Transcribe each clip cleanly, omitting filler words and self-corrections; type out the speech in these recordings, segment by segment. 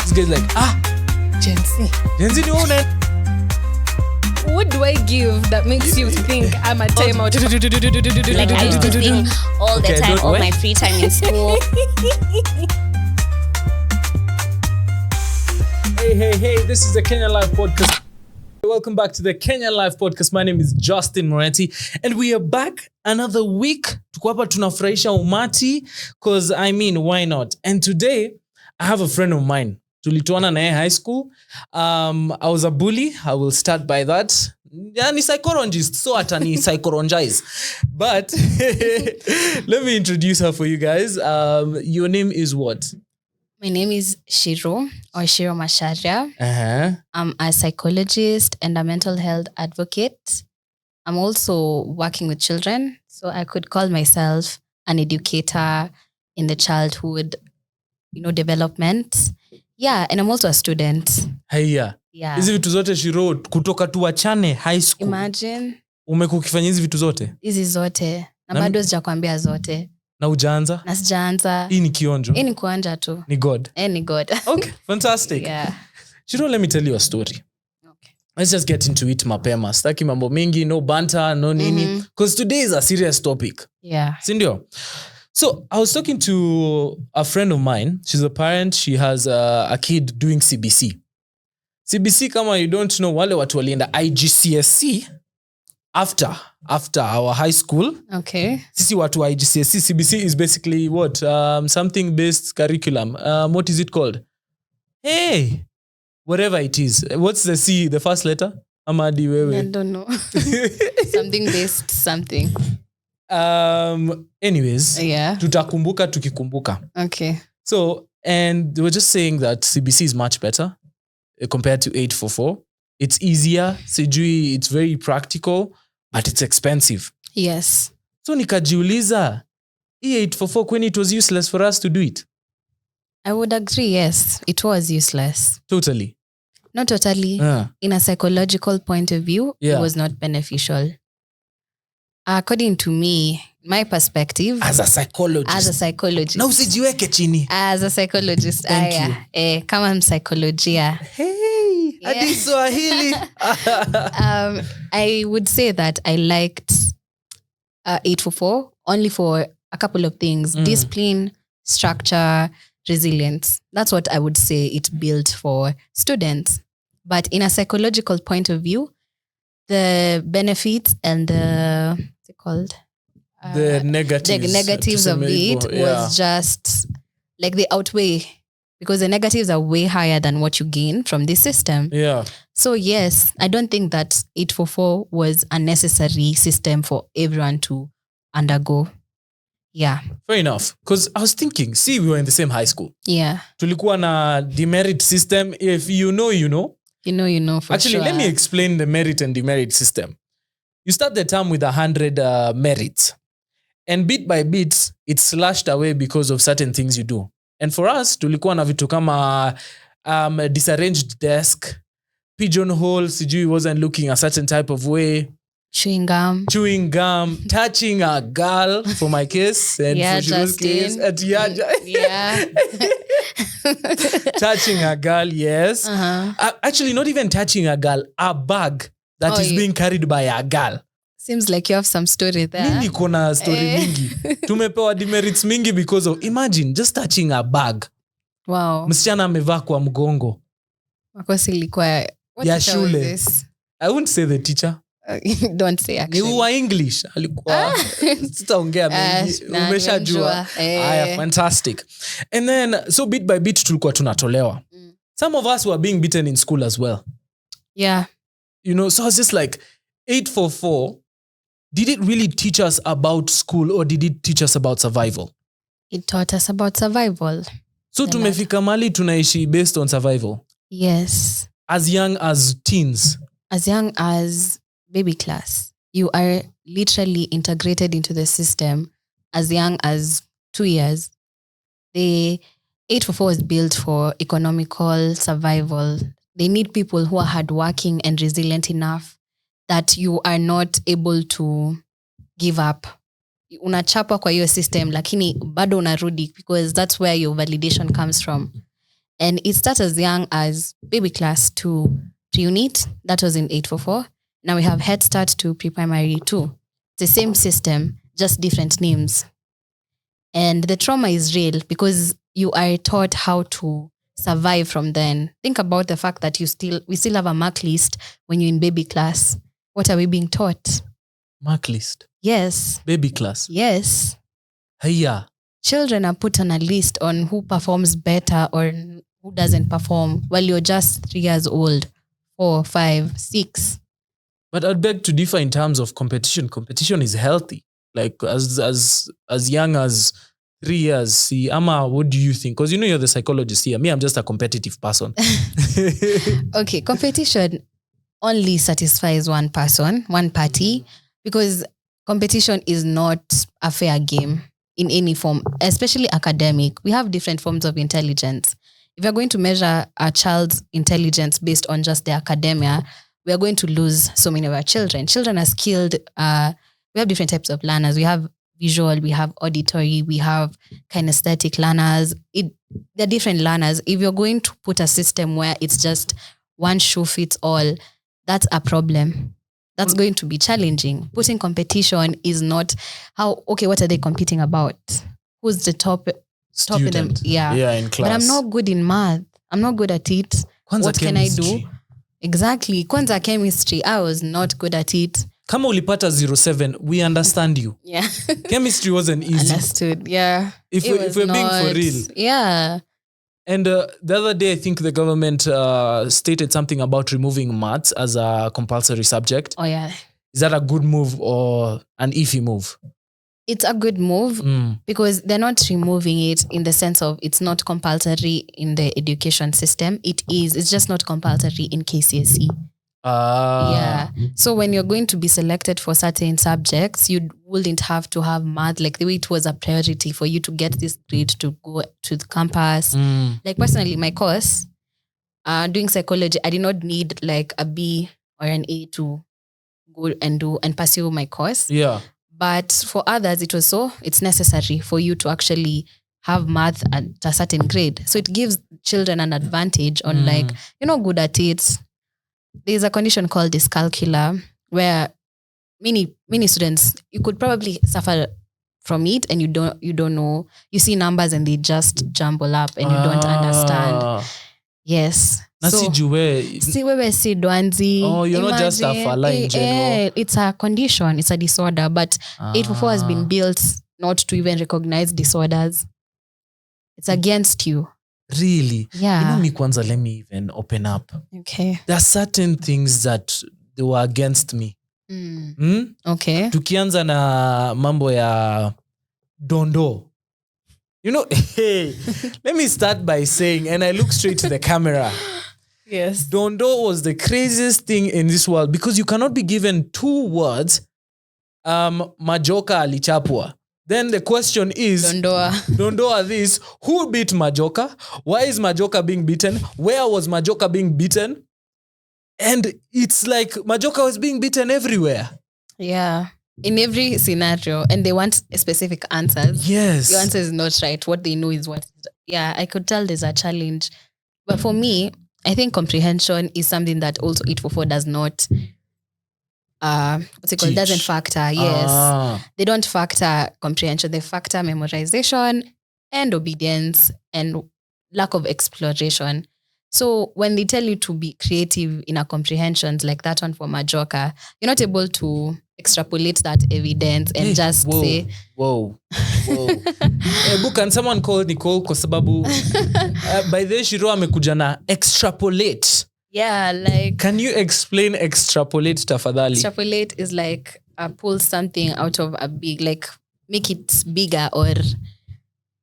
This guy's like, Gen Z. You own it. What do I give that makes you think I'm a timeout? Like I used to think all the time, all my free time in school. Hey, this is the Kenyan Life Podcast. Welcome back to the Kenyan Life Podcast. My name is Justin Mureti and we are back another week. Tuko hapa tunafurahisha umati because why not? And today I have a friend of mine. Tulitoana na high school. I was a bully. I will start by that. Ni psychologist, so atani psychologize. But let me introduce her for you guys. Your name is what? My name is Ciru Macharia. Uh-huh. I'm a psychologist and a mental health advocate. I'm also working with children, so I could call myself an educator in the childhood, development. Yeah, and I'm also a student. Yeah. Hizi vitu zote Shiro kutoka tuachane high school. Imagine. Umekukifanya hizi vitu zote? Hizi zote. Na bado sijakwambia zote. Na ujaanza? Na sijaanza. Hii ni kionjo? Hii ni kuanja tu. Ni God? Ni God. Okay, fantastic. Yeah. Shiro, let me tell you a story. Okay. Let's just get into it mapema. Sitaki mambo mingi, no banter, no nini. Because today is a serious topic. Yeah. Sindio? So I was talking to a friend of mine. She's a parent. She has a kid doing CBC. CBC, kama you don't know, wale watu walienda IGCSE after our high school. Okay. Sisi watu wa IGCSE. CBC is basically what? Something based curriculum. What is it called? Hey, whatever it is. What's the C, the first letter? Amadi wewe. I don't know. Something based something. Anyways, tutakumbuka tukikumbuka. Okay. So, and they were just saying that CBC is much better compared to 844. It's easier, sijui, it's very practical, but it's expensive. Yes. So nikajiuliza, 844 when it was useless for us to do it? I would agree, yes. It was useless. Totally. Not totally. In a psychological point of view, it was not beneficial. According to me, my perspective. As a psychologist. Na usijiweke chini. As a psychologist. Thank you. Kama msaikolojia. Hey, hadi Swahili. I would say that I liked 844 only for a couple of things. Discipline, structure, resilience. That's what I would say it built for students. But in a psychological point of view, the benefits and the the negatives of it was just like they outweigh, because the negatives are way higher than what you gain from this system. Yeah. So yes, I don't think that 844 was a necessary system for everyone to undergo. Yeah. Fair enough. Because I was thinking, we were in the same high school. Yeah. Tulikuwa na demerit system. If you know, you know. You know for Actually, sure. let me explain the merit and demerit system. You start the term with 100 merits. And bit by bit, it's slashed away because of certain things you do. And for us, tulikuwa na vitu kama disarranged desk, pigeonhole, sijui wasn't looking a certain type of way. Chewing gum, touching a girl for my case. And for Shiru's case. Touching a girl, yes. Actually, not even touching a girl, a bag that is being carried by a girl. Seems like you have some story there. Mimi kuna story mingi. Tumepewa demerits mingi because of, imagine, just touching a bag. Wow. Msichana amevaa kwa mgongo. Makosi ilikuwa ya shule. I wouldn't say the teacher. Don't say actually. Ni wa English. Alikuwa. Sitaongea mingi. Umeshajua. Aya, fantastic. And then, so bit by bit tulikuwa tunatolewa. Some of us were being beaten in school as well. Yeah. So I was just like, 844, did it really teach us about school or did it teach us about survival? It taught us about survival. So tumefika mali tunaishi based on survival? Yes. As young as teens? As young as baby class. You are literally integrated into the system as young as 2 years. The 844 was built for economical survival. They need people who are hardworking and resilient enough that you are not able to give up. Unachapa kwa hiyo system lakini bado unarudi because that's where your validation comes from. And it starts as young as baby class to pre-unit. That was in 844. Now we have Head Start to pre-primary 2. It's the same system, just different names. And the trauma is real because you are taught how to survive from then. Think about the fact that we still have a mark list when you're in baby class. What are we being taught? Mark list. Yes. Baby class. Yes. Hiya. Children are put on a list on who performs better or who doesn't perform while you're just 3 years old, 4, 5, 6. But I'd beg to differ in terms of competition. Competition is healthy. Like as young as 3 years. See, Amma, what do you think? Because you know you're the psychologist here. Me, I'm just a competitive person. Okay, competition only satisfies one person, one party, because competition is not a fair game in any form, especially academic. We have different forms of intelligence. If you're going to measure a child's intelligence based on just their academia, we are going to lose so many of our children. Children are skilled. We have different types of learners. We have visual, we have auditory, we have kinesthetic learners. They're different learners. If you're going to put a system where it's just one shoe fits all, that's a problem. That's going to be challenging. Putting competition is not what are they competing about? Who's the top in them? Yeah, in class. But I'm not good in math. I'm not good at it. Kwanza what chemistry. Can I do? Exactly. Kwanza chemistry, I was not good at it. Kama ulipata 07, we understand you. Yeah. Chemistry wasn't easy. Understood, yeah. If we're being for real. Yeah. And the other day, I think the government stated something about removing maths as a compulsory subject. Oh, yeah. Is that a good move or an iffy move? It's a good move because they're not removing it in the sense of it's not compulsory in the education system. It is. It's just not compulsory in KCSE. Yeah. So when you're going to be selected for certain subjects, you wouldn't have to have math like the way it was a priority for you to get this grade to go to the campus. Like personally, my course, doing psychology, I did not need like a B or an A to go and pursue my course. Yeah. But for others, it's necessary for you to actually have math at a certain grade. So it gives children an advantage on like, you're not good at it. There's a condition called dyscalculia where many students, you could probably suffer from it and you don't know. You see numbers and they just jumble up and you don't understand. Yes. Na So, sijue. si wewe si dwanzi. Oh, you're not just a fala in general. It's a condition. It's a disorder. But 844 has been built not to even recognize disorders. It's against you. Really? Yeah. You know me kwanza, let me even open up. Okay. There are certain things that they were against me. Okay. Tukianza na mambo ya dondo. You know, hey, let me start by saying, and I look straight to the camera. Yes. Dondo was the craziest thing in this world because you cannot be given 2 words. Majoka alichapwa. Then the question is, Dondoa this, who beat Majoka? Why is Majoka being beaten? Where was Majoka being beaten? And it's like Majoka was being beaten everywhere. Yeah. In every scenario. And they want specific answers. Yes. Your answer is not right. What they know is what. Yeah, I could tell there's a challenge. But for me, I think comprehension is something that also 844 does not what's it called? Doesn't factor. Yes. They don't factor comprehension. They factor memorization and obedience and lack of exploration. So when they tell you to be creative in a comprehensions like that one for Majoka, you're not able to extrapolate that evidence and say, Whoa. Can someone call Nicole kwa sababu by the way Shiro amekuja na extrapolate. Yeah, like... Can you explain extrapolate tafadhali? Extrapolate is like pull something out of a big, like make it bigger or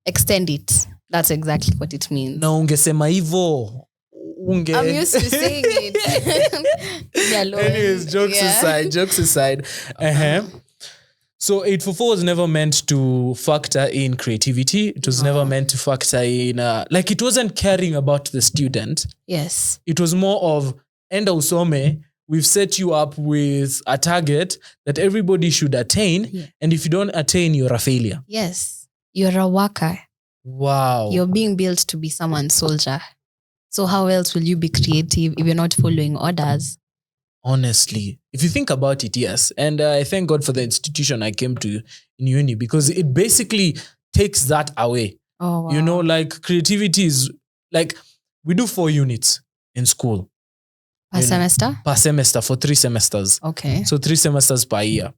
extend it. That's exactly what it means. Na ungesema hivyo. I'm used to saying it. Anyways, jokes aside. So 844 was never meant to factor in creativity. It was never meant to factor in, like it wasn't caring about the student. Yes. It was more of, enda usome, we've set you up with a target that everybody should attain. Yeah. And if you don't attain, you're a failure. Yes. You're a worker. Wow. You're being built to be someone's soldier. So how else will you be creative if you're not following orders? Honestly, if you think about it, yes. And I thank God for the institution I came to in uni, because it basically takes that away. Oh, wow. You know, like creativity is like, we do 4 units in school. Per semester? Per semester for 3 semesters. Okay. So 3 semesters per year.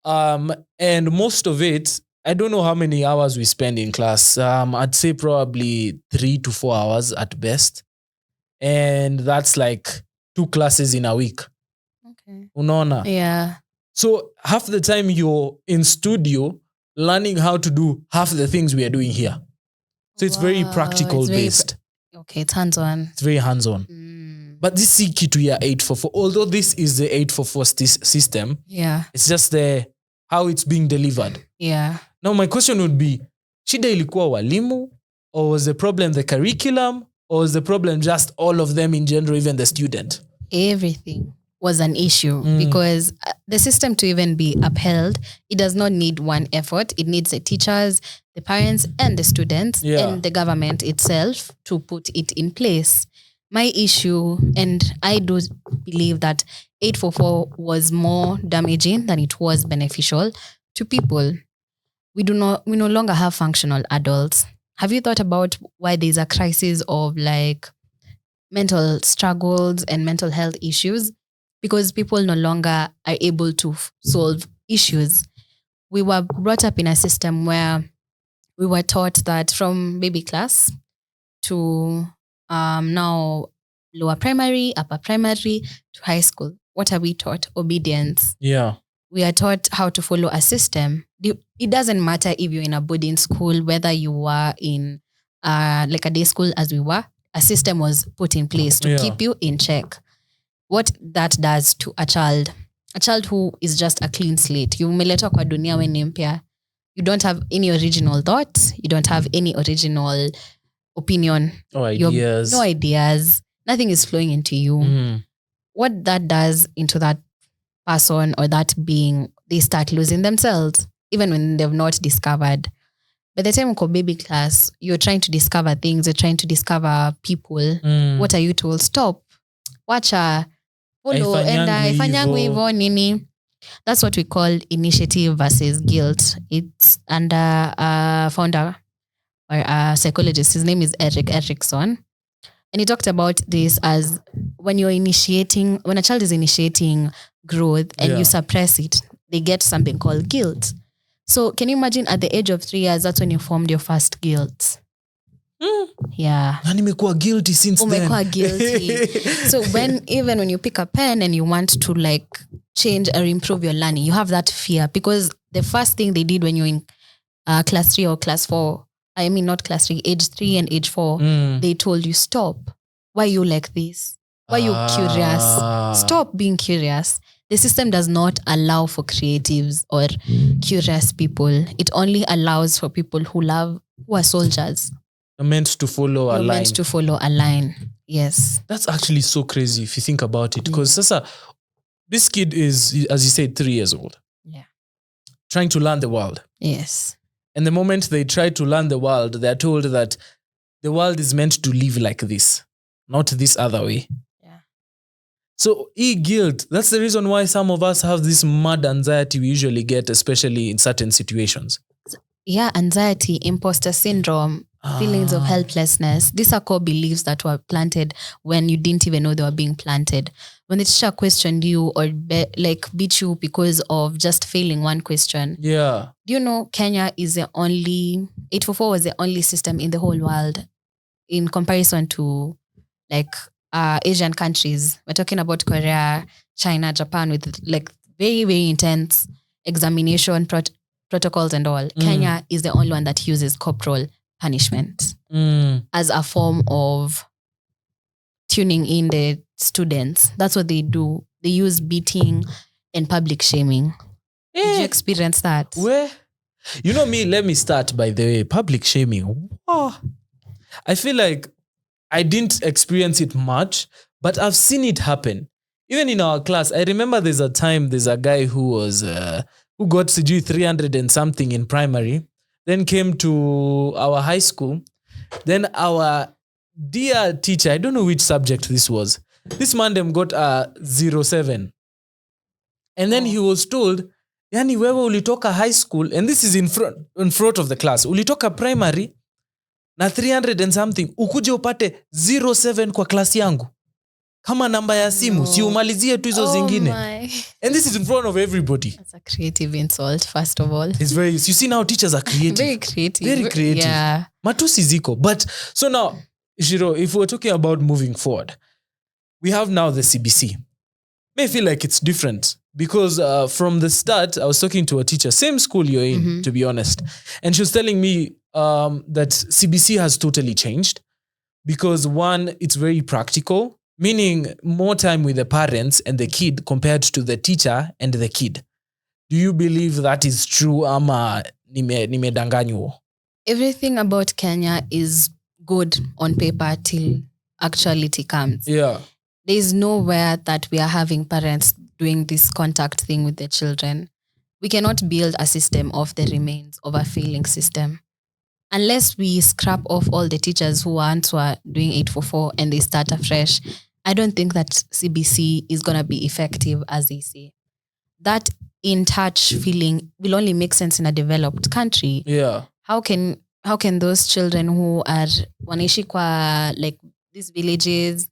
And most of it, I don't know how many hours we spend in class. I'd say probably 3 to 4 hours at best. And that's like 2 classes in a week. Okay. Unaona? Yeah. So half the time you're in studio learning how to do half the things we are doing here. So it's very Wow, practical it's very based. Okay, it's hands-on. It's very hands-on. But this si kitu ya 844, although this is the 844 system, Yeah. it's just how it's being delivered. Yeah. Now my question would be, shida ilikuwa walimu, or was the problem the curriculum, or was the problem just all of them in general, even the student? Everything was an issue because the system to even be upheld, it does not need one effort. It needs the teachers, the parents, and the students, and the government itself to put it in place. My issue, and I do believe that 844 was more damaging than it was beneficial to people. We no longer have functional adults. Have you thought about why there's a crisis of like mental struggles and mental health issues? Because people no longer are able to solve issues. We were brought up in a system where we were taught that from baby class to now lower primary, upper primary to high school. What are we taught? Obedience. Yeah. We are taught how to follow a system. It doesn't matter if you're in a boarding school, whether you were in like a day school as we were, a system was put in place to keep you in check. What that does to a child who is just a clean slate, you umeletwa kwa dunia we ni mpya. You don't have any original thoughts. You don't have any original opinion. No ideas. No ideas. Nothing is flowing into you. What that does into that person or that being, they start losing themselves, even when they've not discovered. By the time you go baby class, you're trying to discover things. You're trying to discover people. What are you told? Stop. Wacha. Follow. And ifanyangu hivyo nini. That's what we call initiative versus guilt. It's under a founder or a psychologist. His name is Eric Erickson. And he talked about this as when a child is initiating growth and you suppress it, they get something called guilt. So can you imagine at the age of 3 years, that's when you formed your first guilt? Yeah. And nimekuwa guilty since then. Umekuwa guilty. So even when you pick a pen and you want to like change or improve your learning, you have that fear because the first thing they did when you're in class 3 or class 4, I mean not class 3, age 3 and age 4, they told you, stop. Why are you like this? Why are you curious? Stop being curious. The system does not allow for creatives or curious people. It only allows for people who are soldiers. You're meant to follow a line. Meant to follow a line. Yes. That's actually so crazy if you think about it. Because this kid is, as you said, 3 years old. Yeah. Trying to learn the world. Yes. And the moment they try to learn the world, they're told that the world is meant to live like this, not this other way. Yeah. So guilt, that's the reason why some of us have this mad anxiety we usually get, especially in certain situations. Yeah, anxiety, imposter syndrome, feelings of helplessness. These are core beliefs that were planted when you didn't even know they were being planted. When the teacher questioned you or beat you because of just failing one question. Yeah. Do you know Kenya is 844 was the only system in the whole world in comparison to like Asian countries. We're talking about Korea, China, Japan with like very, very intense examination protocols and all. Kenya is the only one that uses corporal punishment as a form of tuning in the students. That's what they do. They use beating and public shaming. Did you experience that? Where? You know me, let me start by the way. Public shaming. Oh, I feel like I didn't experience it much, but I've seen it happen. Even in our class, I remember there's a guy who got 300 and something in primary, then came to our high school. Then dear teacher, I don't know which subject this was. This man them got a 07. And then he was told, yani wewe ulitoka high school, and this is in front of the class. Ulitoka primary na 300 and something, ukuje upate 07 kwa class yangu. Kama namba ya simu, si umalizie tu hizo zingine. And this is in front of everybody. That's a creative insult, first of all. It's very, you see now teachers are creative. Very creative. Very creative. Yeah. Matusi ziko. But, so now, Ciru, if we're talking about moving forward, we have now the CBC. May feel like it's different because from the start, I was talking to a teacher, same school you're in, to be honest. And she was telling me that CBC has totally changed because one, it's very practical, meaning more time with the parents and the kid compared to the teacher and the kid. Do you believe that is true? Ama nimedanganywa? Everything about Kenya is good on paper till actuality comes. Yeah. There is nowhere that we are having parents doing this contact thing with their children. We cannot build a system of the remains of a failing system. Unless we scrap off all the teachers who were doing 844 and they start afresh, I don't think that CBC is going to be effective as they say. That in-touch feeling will only make sense in a developed country. Yeah. How can those children who are wanaishi kwa like these villages,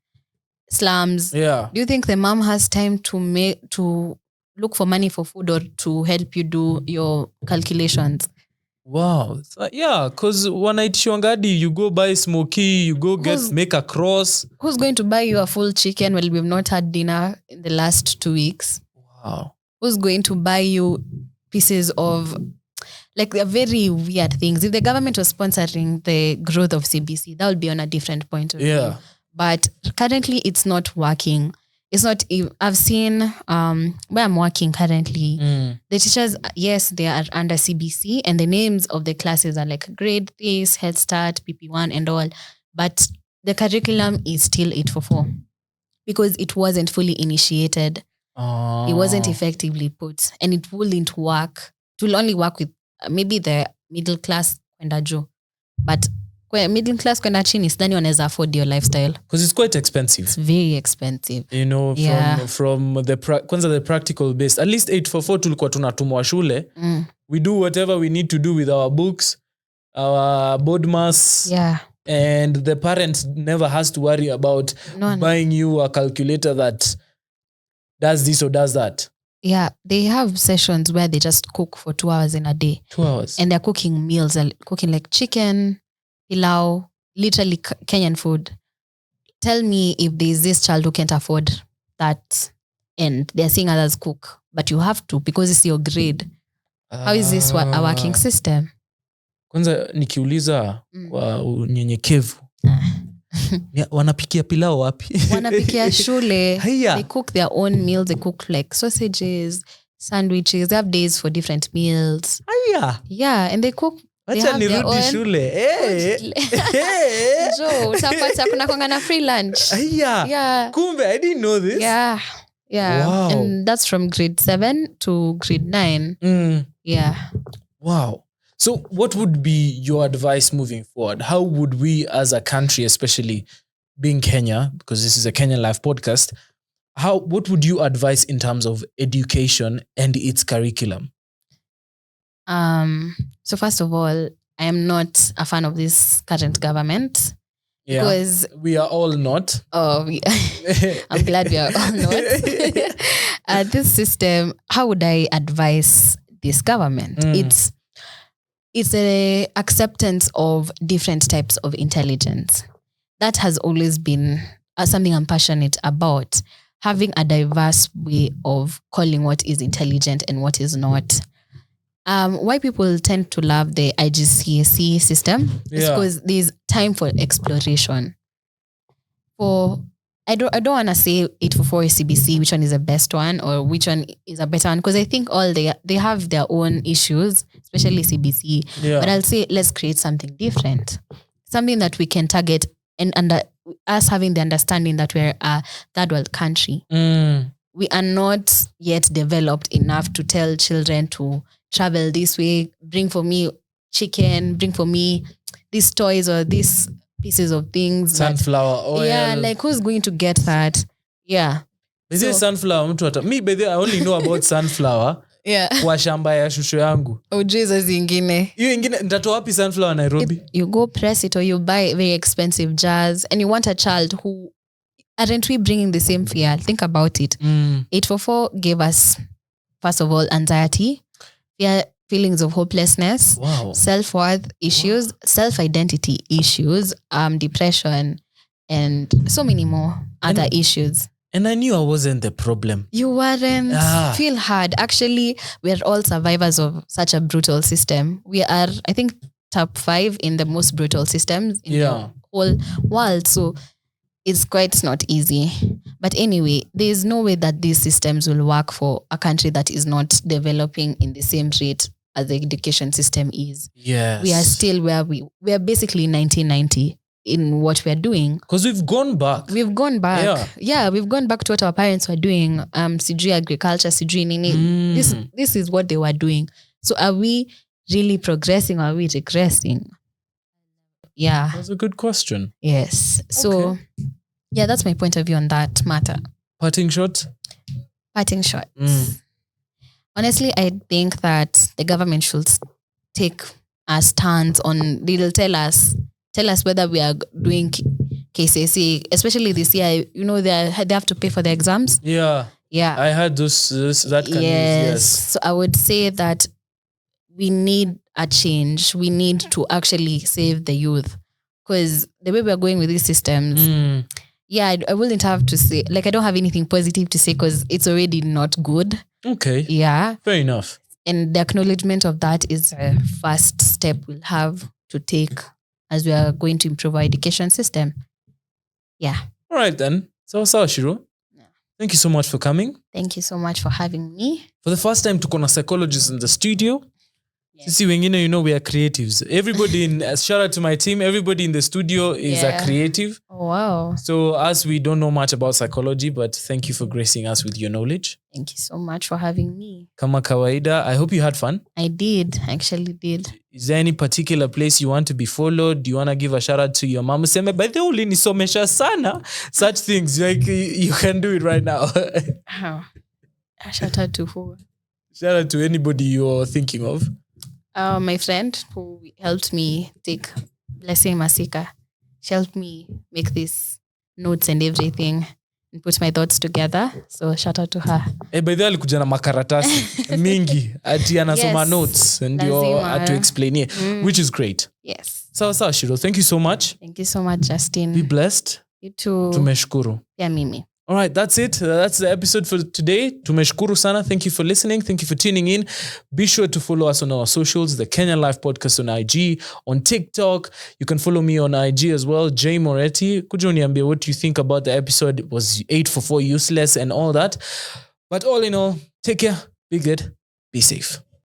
slums, Yeah. do you think the mom has time to look for money for food or to help you do your calculations? Wow. Yeah, because wanaitishwangadi, you go buy smoky, you go make a cross. Who's going to buy you a full chicken when we've not had dinner in the last 2 weeks? Wow. Who's going to buy you pieces of, like, they're very weird things. If the government was sponsoring the growth of CBC, that would be on a different point of view. But currently it's not working. It's not, I've seen where I'm working currently, the teachers, yes, they are under CBC and the names of the classes are like grade this, Head Start, PP1 and all. But the curriculum is still 844 because it wasn't fully initiated. It wasn't effectively put and it wouldn't work. It will only work with maybe the middle class kwenda juu. But middle class kwenda chini, sidhani wanaweza afford your lifestyle. Because it's quite expensive. It's very expensive. You know, from the kwanza the practical base. At least 844 tulikuwa tunatumwa shule. We do whatever we need to do with our books, our board mass. Yeah. And the parent never has to worry about buying you a calculator that does this or does that. Yeah, they have sessions where they just cook for 2 hours in a day. 2 hours. And they're cooking meals, cooking like chicken, pilau, literally Kenyan food. Tell me if there's this child who can't afford that and they're seeing others cook, but you have to because it's your grade. How is this a working system? Kwanza nikiuliza kwa unyenyekevu. Wanapikia pilau wapi? Wanapikia shule. Hiya. They cook their own meals. They cook like sausages, sandwiches. They have days for different meals. Hiya. Yeah, and they cook. Acha nirudi shule. Jo, utapata kuna kwanga na free lunch. Yeah. Kumbe, I didn't know this. Yeah. Wow. And that's from grade 7 to grade 9. Yeah. Wow. So what would be your advice moving forward? How would we as a country, especially being Kenya, because this is a Kenyan Life Podcast, what would you advise in terms of education and its curriculum? So first of all, I am not a fan of this current government. Yeah, because we are all not. Oh, I'm glad we are all not. This system, how would I advise this government? It's a acceptance of different types of intelligence. That has always been something I'm passionate about. Having a diverse way of calling what is intelligent and what is not. Why people tend to love the IGCSE system is because there's time for exploration. I don't want to say 844 is CBC, which one is the best one or which one is a better one, because I think all they have their own issues, especially CBC. Yeah. But I'll say let's create something different, something that we can target, and under us having the understanding that we're a third world country. We are not yet developed enough to tell children to travel this way, bring for me chicken, bring for me these toys or this pieces of things. Sunflower oil. Yeah, like who's going to get that? Yeah. Is it sunflower? Me, by the I only know about sunflower. Yeah. Kwa shamba ya shushu yangu. Oh, Jesus, ingine. Hiyo ingine nitatoa wapi sunflower Nairobi? You go press it or you buy very expensive jars and you want a child who aren't we bringing the same fear? Think about it. 844 gave us, first of all, anxiety, fear, feelings of hopelessness, self-worth issues, self-identity issues, depression, and so many more other issues. And I knew I wasn't the problem. You weren't. Feel hard. Actually, we're all survivors of such a brutal system. We are, I think, top 5 in the most brutal systems in the whole world. So it's quite not easy. But anyway, there is no way that these systems will work for a country that is not developing in the same rate as the education system is. Yes. We are still where we are basically 1990 in what we're doing. Because we've gone back. We've gone back. Yeah, we've gone back to what our parents were doing. Sijui agriculture, sijui nini. This is what they were doing. So are we really progressing or are we regressing? Yeah. That's a good question. Yes. So, yeah, that's my point of view on that matter. Parting shot? Parting shots. Honestly, I think that the government should take a stance on, they'll tell us whether we are doing KCSE, especially this year. You know, they have to pay for the exams. Yeah. I heard that kind of news, yes. So I would say that we need a change. We need to actually save the youth. Because the way we are going with these systems, I wouldn't have to say, like, I don't have anything positive to say because it's already not good. Okay. Yeah. Fair enough. And the acknowledgement of that is a first step we'll have to take as we are going to improve our education system. Yeah. All right then. So, Ciru, thank you so much for coming. Thank you so much for having me. For the first time, tuko na psychologists in the studio. Sisi wengine, you know, we are creatives. Everybody shout out to my team. Everybody in the studio is a creative. Oh, wow. So us, we don't know much about psychology, but thank you for gracing us with your knowledge. Thank you so much for having me. Kama kawaida, I hope you had fun. I actually did. Is there any particular place you want to be followed? Do you want to give a shout out to your mom? Seme, by the way, nisomesha sana. Such things, like you can do it right now. A shout out to who? Shout out to anybody you're thinking of. My friend who helped me take Blessing Masika. She helped me make these notes and everything and put my thoughts together. So shout out to her. By the way, alikuja na makaratasi mingi ati anasoma notes ndio atu explain which is great. Yes. Sawa Ciru, thank you so much. Thank you so much, Justin. Be blessed. You too. Tumeshukuru. Yeah, Mimi. All right, that's it. That's the episode for today. Tumeshukuru sana. Thank you for listening. Thank you for tuning in. Be sure to follow us on our socials, the Kenyan Life Podcast on IG, on TikTok. You can follow me on IG as well, J Mureti. Kuja uniambie what you think about the episode. Was 844 useless and all that? But all in all, take care, be good, be safe.